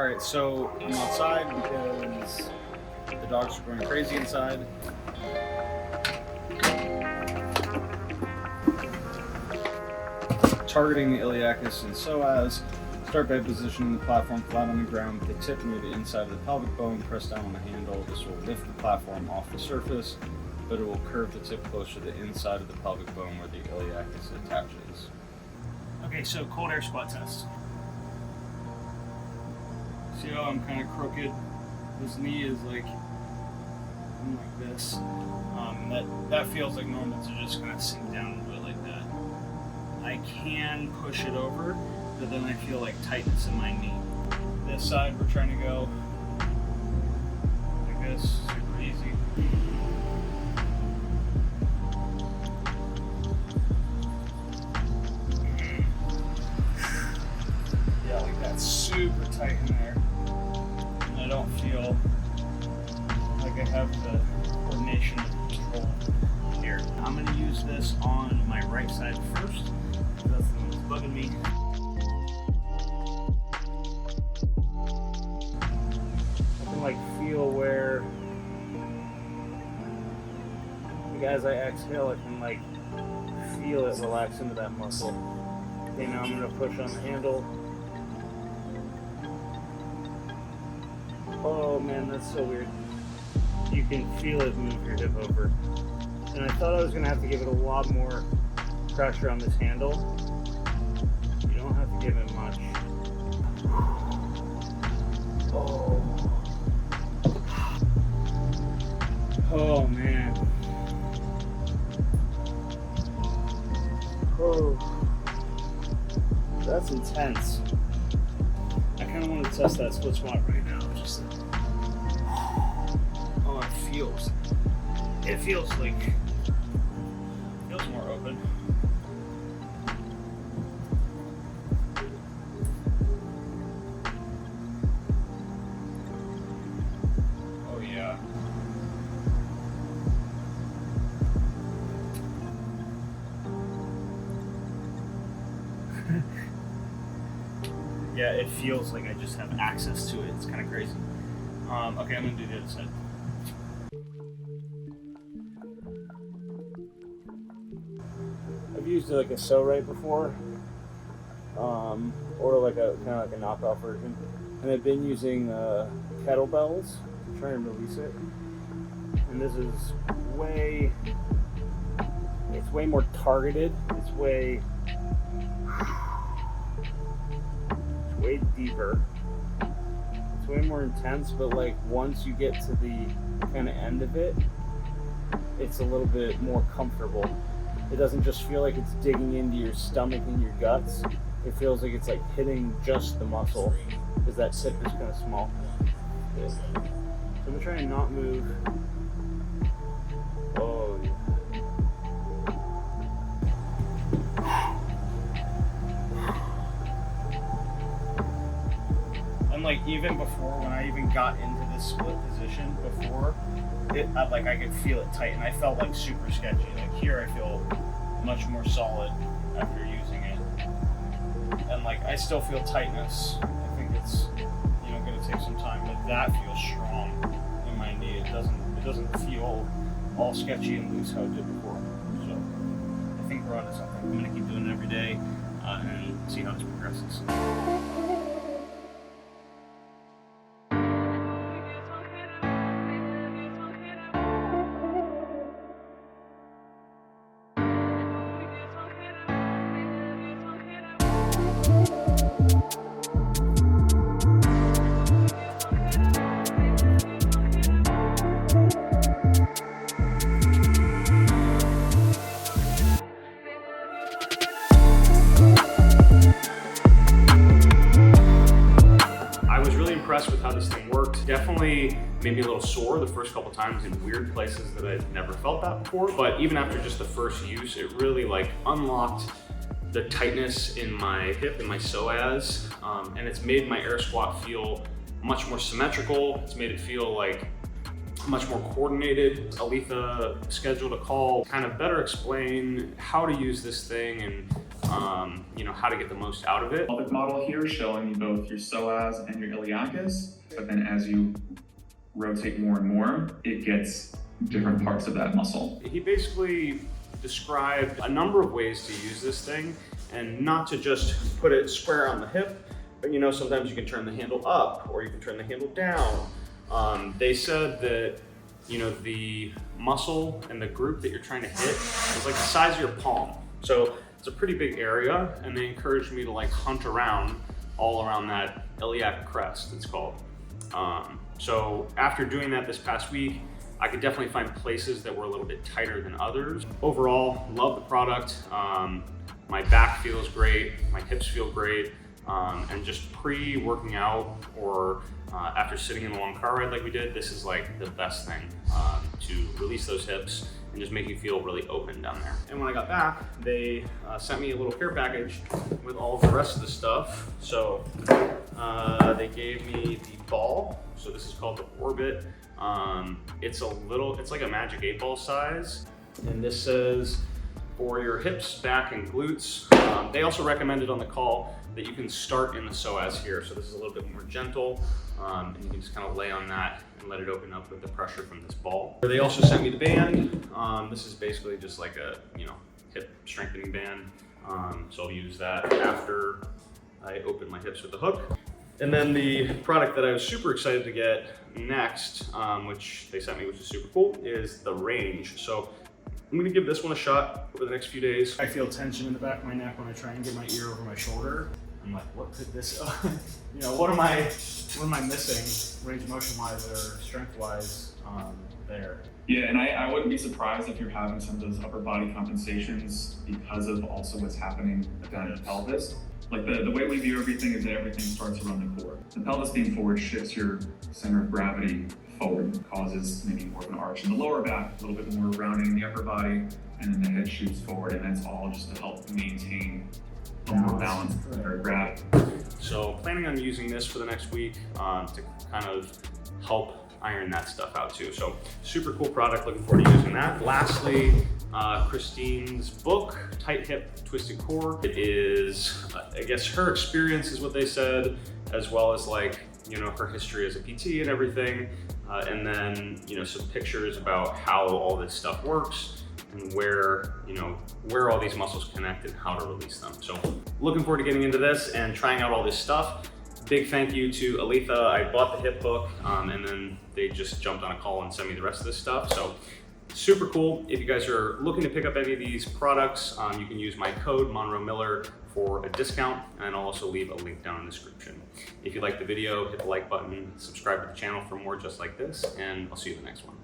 All right, so I'm outside because the dogs are going crazy inside. Targeting the iliacus and psoas. Start by positioning the platform flat on the ground with the tip near the inside of the pelvic bone. Press down on the handle. This will lift the platform off the surface, but it will curve the tip closer to the inside of the pelvic bone where the iliacus attaches. Okay, so cold air squat test. See how I'm kind of crooked? This knee is like, I'm like this. That feels like normal to just kind of sink down and do it like that. I can push it over, but then I feel like tightness in my knee. This side we're trying to go like this, super easy. Yeah, like that's super tight in there. And I don't feel like I have the coordination control here. I'm gonna use this on my right side first. That's the one that's bugging me. I can like feel where, like as I exhale, I can like feel it relax into that muscle. Okay, now I'm gonna push on the handle. Oh man, that's so weird. You can feel it move your hip over. And I thought I was gonna have to give it a lot more pressure on this handle. You don't have to give it much. Oh man. Oh, that's intense. I kind of want to test that split squat right now. Just oh, it feels like feels more open. Oh yeah. Yeah, it feels like I just have access to it. It's kind of crazy. Okay, I'm gonna do the other side. I've used like a sew right before, or like a kind of like a knockoff version, and I've been using kettlebells to try and release it. And this is it's way more targeted. It's way deeper. It's way more intense, but like once you get to the kind of end of it, it's a little bit more comfortable. It doesn't just feel like it's digging into your stomach and your guts. It feels like it's like hitting just the muscle because that tip is kind of small. Yeah. So I'm gonna try and not move. Oh yeah. And like even before, when I even got into this split position before, I could feel it tighten. I felt like super sketchy. Like here I feel much more solid after using it. And like I still feel tightness. I think it's gonna take some time, but that feels strong in my knee. It doesn't feel all sketchy and loose how it did before. So I think we're onto something. I'm gonna keep doing it every day and see how this progresses. Impressed with how this thing worked. Definitely made me a little sore the first couple times in weird places that I'd never felt that before. But even after just the first use, it really like unlocked the tightness in my hip and my psoas, and it's made my air squat feel much more symmetrical. It's made it feel like much more coordinated. Aletha scheduled a call, kind of better explain how to use this thing and you know, how to get the most out of it. Pelvic model here showing you both your psoas and your iliacus, but then as you rotate more and more, it gets different parts of that muscle. He basically described a number of ways to use this thing, and not to just put it square on the hip, but you know, sometimes you can turn the handle up or you can turn the handle down. They said that, you know, the muscle and the group that you're trying to hit is like the size of your palm. So it's a pretty big area, and they encouraged me to like hunt around all around that iliac crest, it's called. So after doing that this past week, I could definitely find places that were a little bit tighter than others. Overall, love the product. My back feels great, my hips feel great, and just pre-working out or after sitting in a long car ride like we did, this is like the best thing to release those hips and just make you feel really open down there. And when I got back, they sent me a little care package with all the rest of the stuff. So they gave me the ball. So this is called the Orbit. It's like a Magic 8-ball size. And this says for your hips, back, and glutes. They also recommended on the call that you can start in the psoas here. So this is a little bit more gentle, and you can just kind of lay on that and let it open up with the pressure from this ball. They also sent me the band. This is basically just like a, you know, hip strengthening band. So I'll use that after I open my hips with the hook. And then the product that I was super excited to get next, which they sent me, which is super cool, is the Range. So I'm gonna give this one a shot over the next few days. I feel tension in the back of my neck when I try and get my ear over my shoulder. I'm like, what could this, you know, what am I missing range of motion wise or strength wise there? Yeah, and I wouldn't be surprised if you're having some of those upper body compensations because of also what's happening down in the pelvis. Like the way we view everything is that everything starts around the core. The pelvis being forward shifts your center of gravity forward, causes maybe more of an arch in the lower back, a little bit more rounding in the upper body, and then the head shoots forward, and that's all just to help maintain a more balanced center of gravity. So planning on using this for the next week to kind of help iron that stuff out too. So super cool product, looking forward to using that. Lastly, Christine's book, Tight Hip, Twisted Core. It is, I guess her experience is what they said, as well as like, you know, her history as a PT and everything. And then, you know, some pictures about how all this stuff works and where, you know, where all these muscles connect and how to release them. So looking forward to getting into this and trying out all this stuff. Big thank you to Aletha. I bought the hip book and then they just jumped on a call and sent me the rest of this stuff. So super cool. If you guys are looking to pick up any of these products, you can use my code MonroeMiller for a discount, and I'll also leave a link down in the description. If you like the video, hit the like button, subscribe to the channel for more just like this, and I'll see you in the next one.